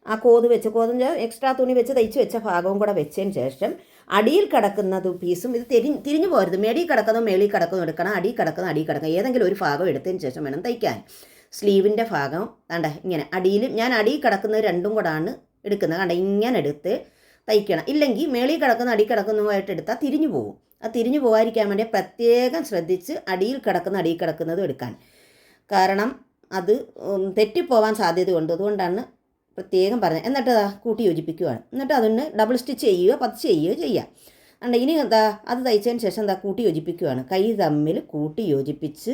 ആ കോതെന്ന് എക്സ്ട്രാ തുണി വെച്ച് തയ്ച്ച് വെച്ച ഭാഗവും കൂടെ വെച്ചതിന് ശേഷം അടിയിൽ കിടക്കുന്നത് പീസും ഇത് തിരിഞ്ഞു പോകരുത്. മേളിൽ കിടക്കുന്നതും മേളിൽ കിടക്കുന്നതും എടുക്കണം, അടിയിൽ കിടക്കുന്ന ഏതെങ്കിലും ഒരു ഭാഗം എടുത്തതിന് ശേഷം വേണം തയ്ക്കാൻ. സ്ലീവിൻ്റെ ഭാഗം വേണ്ട ഇങ്ങനെ ഞാൻ അടിയിൽ കിടക്കുന്നത് 2ഉം കൂടാണ് എടുക്കുന്നത്. കണ്ട ഇങ്ങനെ എടുത്ത് തയ്ക്കണം. ഇല്ലെങ്കിൽ മേളിൽ കിടക്കുന്ന അടിയിൽ കിടക്കുന്നതുമായിട്ട് എടുത്താൽ തിരിഞ്ഞു പോകും. അത് തിരിഞ്ഞു പോകാതിരിക്കാൻ വേണ്ടി പ്രത്യേകം ശ്രദ്ധിച്ച് അടിയിൽ കിടക്കുന്നതും എടുക്കാൻ. കാരണം അത് തെറ്റിപ്പോവാൻ സാധ്യതയുണ്ട്. അതുകൊണ്ടാണ് പ്രത്യേകം പറഞ്ഞത്. എന്നിട്ട് കൂട്ടി യോജിപ്പിക്കുകയാണ്. എന്നിട്ട് അതിന് ഡബിൾ സ്റ്റിച്ച് ചെയ്യുകയോ പതിച്ച് ചെയ്യുകയോ ചെയ്യാം. അതുകൊണ്ട് ഇനി അത് തയ്ച്ചതിന് ശേഷം കൂട്ടി യോജിപ്പിക്കുകയാണ്. കൈ തമ്മിൽ കൂട്ടി യോജിപ്പിച്ച്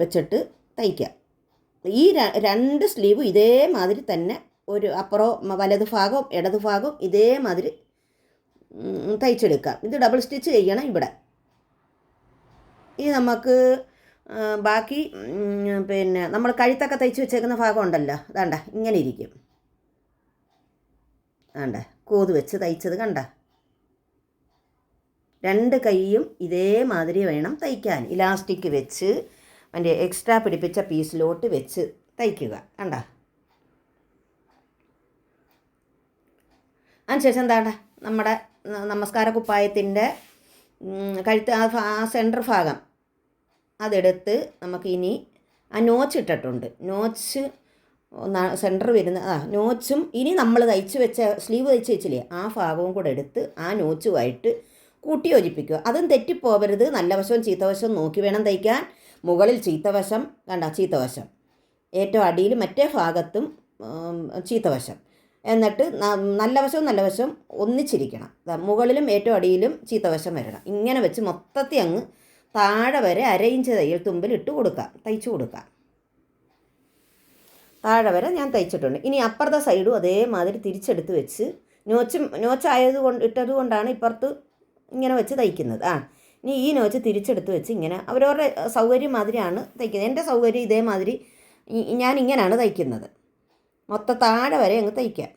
വെച്ചിട്ട് തയ്ക്കുക. ഈ 2 സ്ലീവും ഇതേമാതിരി തന്നെ ഒരു അപ്പുറവും വലതു ഭാഗവും ഇടതു ഭാഗവും ഇതേമാതിരി തയ്ച്ചെടുക്കാം. ഇത് ഡബിൾ സ്റ്റിച്ച് ചെയ്യണം ഇവിടെ. ഇനി നമുക്ക് ബാക്കി പിന്നെ നമ്മൾ കഴുത്തൊക്കെ തയ്ച്ച് വെച്ചേക്കുന്ന ഭാഗം ഉണ്ടല്ലോ, അതാണ്ട ഇങ്ങനെ ഇരിക്കും. ആണ്ട കോത് വെച്ച് തയ്ച്ചത് കണ്ട. രണ്ട് കൈയും ഇതേമാതിരി വേണം തയ്ക്കാൻ. ഇലാസ്റ്റിക് വെച്ച് അതിൻ്റെ എക്സ്ട്രാ പിടിപ്പിച്ച പീസിലോട്ട് വെച്ച് തയ്ക്കുക. കണ്ട. അതിനുശേഷം എന്താണ്ട നമ്മുടെ നമസ്കാര കുപ്പായത്തിൻ്റെ കഴുത്ത് ആ സെൻറ്റർ ഭാഗം അതെടുത്ത് നമുക്കിനി ആ നോച്ച് ഇട്ടിട്ടുണ്ട്. നോച്ച് സെൻറ്റർ വരുന്ന നോച്ചും ഇനി നമ്മൾ തയ്ച്ച് വെച്ച സ്ലീവ് തയ്ച്ച് വെച്ചില്ലേ ആ ഭാഗവും കൂടെ എടുത്ത് ആ നോച്ചുമായിട്ട് കൂട്ടി യോജിപ്പിക്കുക. അതും തെറ്റിപ്പോവരുത്. നല്ല വശവും ചീത്തവശവും നോക്കി വേണം തയ്ക്കാൻ. മുകളിൽ ചീത്തവശം കണ്ട, ചീത്തവശം ഏറ്റവും അടിയിൽ മറ്റേ ഭാഗത്തും ചീത്തവശം. എന്നിട്ട് നല്ല വശവും ഒന്നിച്ചിരിക്കണം. മുകളിലും ഏറ്റവും അടിയിലും ചീത്തവശം വരണം. ഇങ്ങനെ വെച്ച് മൊത്തത്തിൽ അങ്ങ് താഴെ വരെ 1/2 ഇഞ്ച് തയ്യൽ തുമ്പിൽ ഇട്ട് കൊടുക്കാം, തയ്ച്ചു കൊടുക്കാം. താഴെ വരെ ഞാൻ തയ്ച്ചിട്ടുണ്ട്. ഇനി അപ്പുറത്തെ സൈഡും അതേമാതിരി തിരിച്ചെടുത്ത് വെച്ച് ഇട്ടത് കൊണ്ടാണ് ഇപ്പുറത്ത് ഇങ്ങനെ വെച്ച് തയ്ക്കുന്നത്. ഇനി ഈ നോച്ച് തിരിച്ചെടുത്ത് വെച്ച് ഇങ്ങനെ അവരവരുടെ സൗകര്യം മാതിരിയാണ് തയ്ക്കുന്നത്. എൻ്റെ സൗകര്യം ഇതേമാതിരി ഞാൻ ഇങ്ങനെയാണ് തയ്ക്കുന്നത്. മൊത്തം താഴെ വരെ അങ്ങ് തയ്ക്കാം.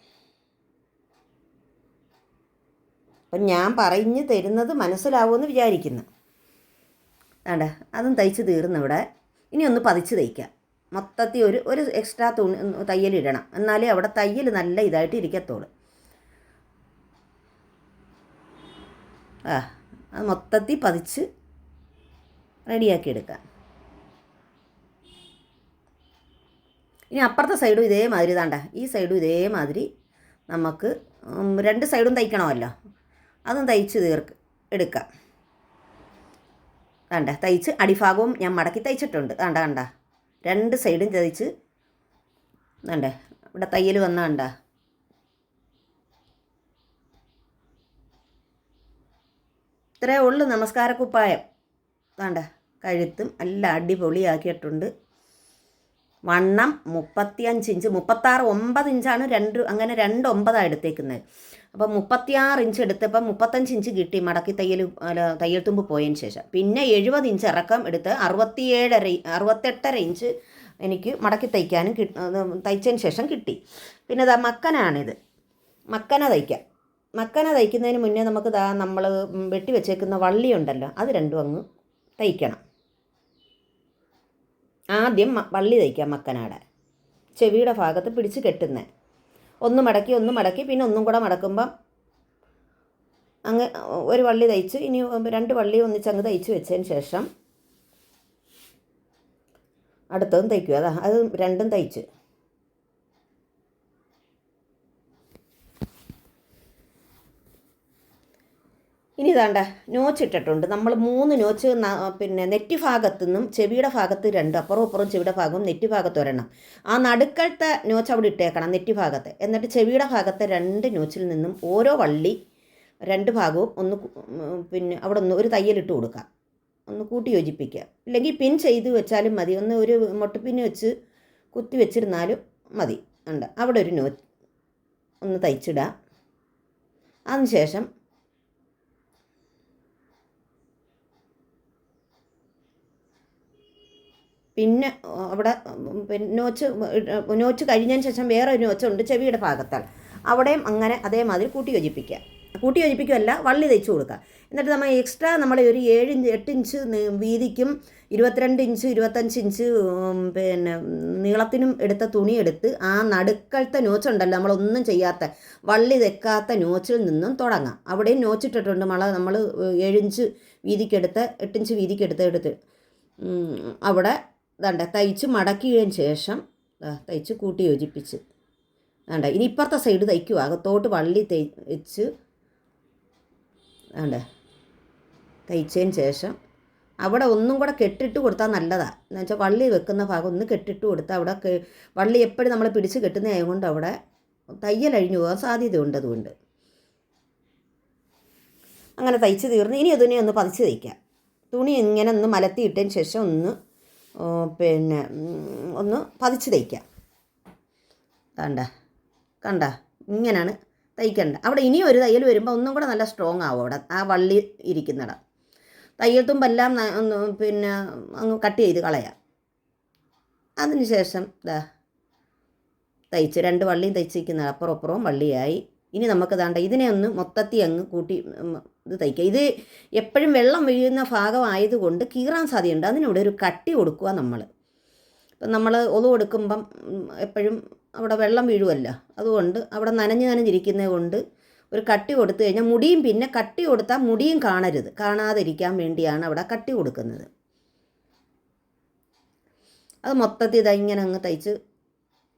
അപ്പം ഞാൻ പറഞ്ഞു തരുന്നത് മനസ്സിലാവുമെന്ന് വിചാരിക്കുന്നു. വേണ്ട, അതും തയ്ച്ച് തീർന്നിവിടെ. ഇനി ഒന്ന് പതിച്ച് തയ്ക്കാം. മൊത്തത്തിൽ ഒരു എക്സ്ട്രാ തയ്യലിടണം, എന്നാലേ അവിടെ തയ്യൽ നല്ല ഇതായിട്ട് ഇരിക്കത്തുള്ളൂ. അത് മൊത്തത്തിൽ പതിച്ച് റെഡിയാക്കി എടുക്കാം. ഇനി അപ്പുറത്തെ സൈഡും ഇതേമാതിരി താണ്ട, ഈ സൈഡും ഇതേമാതിരി നമുക്ക് 2 സൈഡും തയ്ക്കണമല്ലോ, അതും തയ്ച്ച് എടുക്കാം. വേണ്ട, തയ്ച്ച് അടിഭാഗവും ഞാൻ മടക്കി തയ്ച്ചിട്ടുണ്ട്. കണ്ട 2 സൈഡും തയ്ച്ച് വേണ്ട. ഇവിടെ തയ്യൽ വന്ന കണ്ട. ഇത്രയേ ഉള്ളൂ നമസ്കാര കുപ്പായം. വേണ്ട, കഴുത്തും എല്ലാം അടിപൊളിയാക്കിയിട്ടുണ്ട്. വണ്ണം 35 ഇഞ്ച്, 36 9 ഇഞ്ചാണ്. അങ്ങനെ 2 9 എടുത്തേക്കുന്നത്. അപ്പം 36 ഇഞ്ച് എടുത്തപ്പം 35 ഇഞ്ച് കിട്ടി മടക്കി തയ്യൽ തുമ്പ് പോയതിന് ശേഷം. പിന്നെ 70 ഇഞ്ച് ഇറക്കം എടുത്ത് 68 ഇഞ്ച് എനിക്ക് മടക്കി തയ്ക്കാനും തയ്ച്ചതിന് ശേഷം കിട്ടി. പിന്നെ ഇതാ മക്കനാണിത്. മക്കന തയ്ക്കാം. മക്കന തയ്ക്കുന്നതിന് മുന്നേ നമുക്ക് നമ്മൾ വെട്ടി വെച്ചേക്കുന്ന വള്ളി ഉണ്ടല്ലോ, അത് രണ്ടും അങ്ങ് തയ്ക്കണം. ആദ്യം വള്ളി തയ്ക്കാം. മക്കനാടെ ചെവിയുടെ ഭാഗത്ത് പിടിച്ച് കെട്ടുന്നത് ഒന്ന് മടക്കി പിന്നെ ഒന്നും കൂടെ മടക്കുമ്പം അങ്ങ് ഒരു വള്ളി തയ്ച്ച് ഇനി 2 വള്ളി ഒന്നിച്ചങ്ങ് തയ്ച്ച് വെച്ചതിന് ശേഷം അടുത്തതും തയ്ക്കുക. അത് രണ്ടും തയ്ച്ച് ഇനി ഇതാണ്ട നോച്ചിട്ടിട്ടുണ്ട്. നമ്മൾ 3 നോച്ച് പിന്നെ നെറ്റ് ഭാഗത്തു നിന്നും ചെവിയുടെ ഭാഗത്ത് 2, അപ്പുറം ചെവിയുടെ ഭാഗവും നെറ്റ് ഭാഗത്ത് 1. ആ നടുക്കത്തെ നോച്ച് അവിടെ ഇട്ടേക്കണം നെറ്റ് ഭാഗത്ത്. എന്നിട്ട് ചെവിയുടെ ഭാഗത്തെ 2 നോച്ചിൽ നിന്നും ഓരോ വള്ളി 2 ഭാഗവും ഒന്ന് പിന്നെ അവിടെ ഒരു തയ്യലിട്ട് കൊടുക്കാം, ഒന്ന് കൂട്ടി യോജിപ്പിക്കുക. ഇല്ലെങ്കിൽ പിൻ ചെയ്ത് വെച്ചാലും മതി, ഒരു മൊട്ടുപിന്ന് വെച്ച് കുത്തി വെച്ചിരുന്നാലും മതി. ഉണ്ട് അവിടെ ഒരു നോച്ച് ഒന്ന് തയ്ച്ചിടാം. അതിനുശേഷം പിന്നെ അവിടെ നോച്ച് കഴിഞ്ഞതിന് ശേഷം വേറെ ഒരു നോച്ചുണ്ട് ചെവിയുടെ ഭാഗത്താൽ, അവിടെയും അങ്ങനെ അതേമാതിരി കൂട്ടി യോജിപ്പിക്കുകയല്ല വള്ളി തയ്ച്ച് കൊടുക്കുക. എന്നിട്ട് നമ്മൾ എക്സ്ട്രാ ഒരു 7 ഇഞ്ച് 8 ഇഞ്ച് വീതിക്കും 22 ഇഞ്ച് 25 ഇഞ്ച് പിന്നെ നീളത്തിനും എടുത്ത തുണി എടുത്ത് ആ നടുക്കലത്തെ നോച്ചുണ്ടല്ലോ, നമ്മളൊന്നും ചെയ്യാത്ത വള്ളി തെക്കാത്ത നോച്ചിൽ നിന്നും തുടങ്ങാം. അവിടെയും നോച്ചിട്ടിട്ടുണ്ട്. നമ്മൾ 7 ഇഞ്ച് വീതിക്കെടുത്ത് 8 ഇഞ്ച് വീതിക്കെടുത്ത് അവിടെ വേണ്ട തയ്ച്ച് മടക്കിയതിന് ശേഷം തയ്ച്ച് കൂട്ടി യോജിപ്പിച്ച് വേണ്ട. ഇനി ഇപ്പുറത്തെ സൈഡ് തയ്ക്കുക. അകത്തോട്ട് വള്ളി തയ്ച്ച് വേണ്ട തയ്ച്ചതിന് ശേഷം അവിടെ ഒന്നും കൂടെ കെട്ടിട്ട് കൊടുത്താൽ നല്ലതാണ്. എന്ന് വെച്ചാൽ വള്ളി വെക്കുന്ന ഭാഗം ഒന്ന് കെട്ടിട്ട് കൊടുത്താൽ അവിടെ വള്ളി എപ്പോഴും നമ്മൾ പിടിച്ച് കെട്ടുന്നതായതുകൊണ്ട് അവിടെ തയ്യൽ അഴിഞ്ഞു പോകാൻ സാധ്യതയുണ്ട്. അതുകൊണ്ട് അങ്ങനെ തയ്ച്ച് തീർന്ന് ഇനി അതിനെ ഒന്ന് പതിച്ച് തയ്ക്കാം. തുണി ഇങ്ങനെ ഒന്ന് മലത്തിയിട്ടതിന് ശേഷം ഒന്ന് പതിച്ച് തയ്ക്കാം. വേണ്ട കണ്ട ഇങ്ങനെയാണ് തയ്ക്കേണ്ട. അവിടെ ഇനിയും ഒരു തയ്യൽ വരുമ്പോൾ ഒന്നും കൂടെ നല്ല സ്ട്രോങ് ആവും അവിടെ ആ വള്ളി ഇരിക്കുന്നിടം. തയ്യൽ തുമ്പെല്ലാം പിന്നെ അങ്ങ് കട്ട് ചെയ്ത് കളയാം. അതിന് ശേഷം തയ്ച്ച് 2 വള്ളിയും തയ്ച്ചിരിക്കുന്ന അപ്പുറവും വള്ളിയായി. ഇനി നമുക്ക് ദാണ്ട ഇതിനെ ഒന്ന് മൊത്തത്തിൽ അങ്ങ് കൂട്ടി ഇത് തയ്ക്കുക. ഇത് എപ്പോഴും വെള്ളം വീഴുന്ന ഭാഗമായതുകൊണ്ട് കീറാൻ സാധ്യതയുണ്ട്. അതിനൂടെ ഒരു കട്ടി കൊടുക്കുക നമ്മൾ. ഇപ്പം നമ്മൾ ഒതു കൊടുക്കുമ്പം എപ്പോഴും അവിടെ വെള്ളം വീഴുമല്ലോ, അതുകൊണ്ട് അവിടെ നനഞ്ഞിരിക്കുന്നത് കൊണ്ട് ഒരു കട്ടി കൊടുത്തു കഴിഞ്ഞാൽ മുടിയും പിന്നെ കട്ടി കൊടുത്താൽ മുടിയും കാണാതിരിക്കാൻ വേണ്ടിയാണ് അവിടെ കട്ടി കൊടുക്കുന്നത്. അത് മൊത്തത്തിൽ ഇങ്ങനെ അങ്ങ് തയ്ച്ച്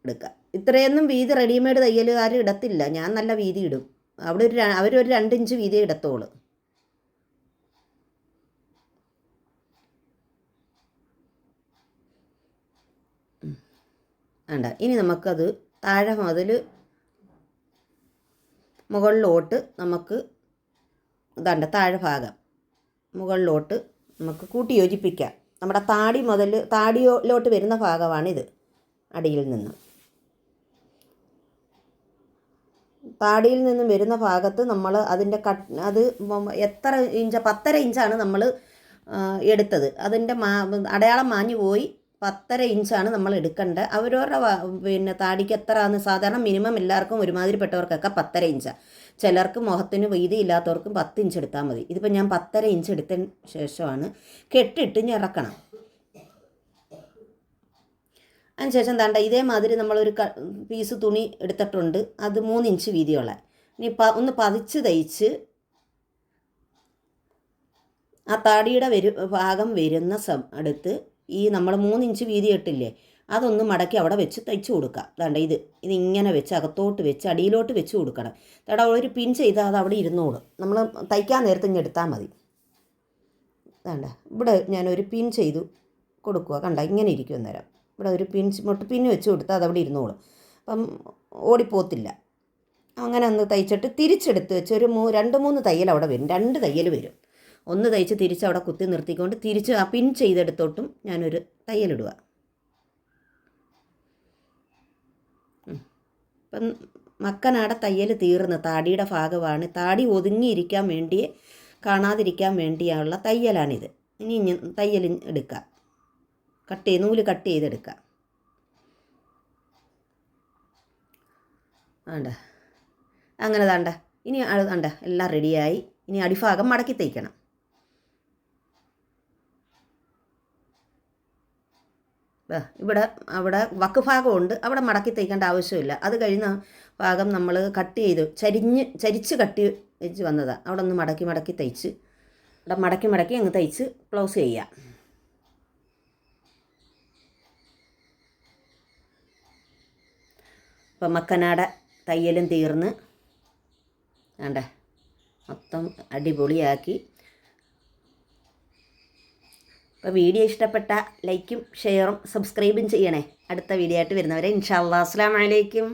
എടുക്കുക. ഇത്രയൊന്നും വീതി റെഡിമെയ്ഡ് തയ്യലുകാർ ഇടത്തില്ല. ഞാൻ നല്ല വീതി ഇടും. അവരൊരു 2 ഇഞ്ച് വീതിയെ ഇടത്തോളൂ. വേണ്ട. ഇനി നമുക്കത് താഴെ മുതൽ മുകളിലോട്ട് നമുക്ക് ഇതാണ്ട താഴെ ഭാഗം മുകളിലോട്ട് നമുക്ക് കൂട്ടി യോജിപ്പിക്കാം. നമ്മുടെ താടിയിലോട്ട് വരുന്ന ഭാഗമാണിത്. അടിയിൽ നിന്നും താടിയിൽ നിന്നും വരുന്ന ഭാഗത്ത് നമ്മൾ അതിൻ്റെ അത് എത്ര ഇഞ്ച് 10.5 ഇഞ്ചാണ് നമ്മൾ എടുത്തത്. അതിൻ്റെ അടയാളം മാഞ്ഞു പോയി. 10.5 ഇഞ്ചാണ് നമ്മൾ എടുക്കേണ്ടത്. അവരവരുടെ പിന്നെ താടിക്ക് എത്രയാണ് സാധാരണ മിനിമം എല്ലാവർക്കും ഒരുമാതിരിപ്പെട്ടവർക്കൊക്കെ 10.5 ഇഞ്ചാണ്. ചിലർക്ക് മുഖത്തിന് വീതി ഇല്ലാത്തവർക്കും 10 ഇഞ്ച് എടുത്താൽ മതി. ഇതിപ്പോൾ ഞാൻ 10.5 ഇഞ്ച് എടുത്തതിന് ശേഷമാണ് കെട്ടിട്ട് ഞെറക്കണം. അതിനുശേഷം താണ്ട ഇതേമാതിരി നമ്മളൊരു പീസ് തുണി എടുത്തിട്ടുണ്ട്. അത് 3 ഇഞ്ച് വീതിയുള്ള. ഇനി ഒന്ന് പതിച്ച് തയ്ച്ച് ആ താടിയുടെ ഭാഗം വരുന്ന അടുത്ത് ഈ നമ്മൾ 3 ഇഞ്ച് വീതി ഇട്ടില്ലേ, അതൊന്ന് മടക്കി അവിടെ വെച്ച് തയ്ച്ച് കൊടുക്കാം. അതാണ്ട് ഇതിങ്ങനെ വെച്ച് അകത്തോട്ട് വെച്ച് അടിയിലോട്ട് വെച്ച് കൊടുക്കണം. അവിടെ ഒരു പിൻ ചെയ്താൽ അത് അവിടെ ഇരുന്നോളും. നമ്മൾ തയ്ക്കാൻ നേരത്തെ ഇങ്ങനെ എടുത്താൽ മതി. അതാണ്ട ഇവിടെ ഞാനൊരു പിൻ ചെയ്തു കൊടുക്കുക. കണ്ട ഇങ്ങനെ ഇരിക്കും. അന്നേരം ഇവിടെ ഒരു പിന്ന് വെച്ച് കൊടുത്താൽ അതവിടെ ഇരുന്നോളും. അപ്പം ഓടിപ്പോത്തില്ല. അങ്ങനെ ഒന്ന് തയ്ച്ചിട്ട് തിരിച്ചെടുത്ത് വെച്ച് ഒരു 2-3 തയ്യൽ അവിടെ വരും. 2 തയ്യൽ വരും. ഒന്ന് തയ്ച്ച് തിരിച്ച് അവിടെ കുത്തി നിർത്തിക്കൊണ്ട് തിരിച്ച് ആ പിൻ ചെയ്തെടുത്തോട്ടും ഞാനൊരു തയ്യലിടുക. ഇപ്പം മക്കനാടെ തയ്യൽ തീർന്ന് താടിയുടെ ഭാഗമാണ്. താടി ഒതുങ്ങിയിരിക്കാൻ വേണ്ടി കാണാതിരിക്കാൻ വേണ്ടിയുള്ള തയ്യലാണിത്. ഇനി തയ്യൽ എടുക്കുക. നൂല് കട്ട് ചെയ്തെടുക്കുക. വേണ്ട അങ്ങനെ താണ്ട. ഇനി അത് താണ്ട എല്ലാം റെഡിയായി. ഇനി അടിഭാഗം മടക്കി തയ്ക്കണം. അവിടെ വക്ക് ഭാഗമുണ്ട്, അവിടെ മടക്കി തയ്ക്കേണ്ട ആവശ്യമില്ല. അത് കഴിഞ്ഞ ഭാഗം നമ്മൾ കട്ട് ചെയ്ത് ചരിച്ച് കട്ടി വെച്ച് വന്നതാണ്. അവിടെ ഒന്ന് മടക്കി തയ്ച്ച് അവിടെ മടക്കി അങ്ങ് തയ്ച്ച് ക്ലോസ് ചെയ്യുക. ഇപ്പം മക്കനാടെ തയ്യലും തീർന്ന് വേണ്ട മൊത്തം അടിപൊളിയാക്കി. അപ്പോൾ വീഡിയോ ഇഷ്ടപ്പെട്ട ലൈക്കും ഷെയറും സബ്സ്ക്രൈബും ചെയ്യണേ. അടുത്ത വീഡിയോ ആയിട്ട് വരുന്നവരെ ഇൻഷാ അല്ലാഹ്. അസ്സലാമു അലൈക്കും.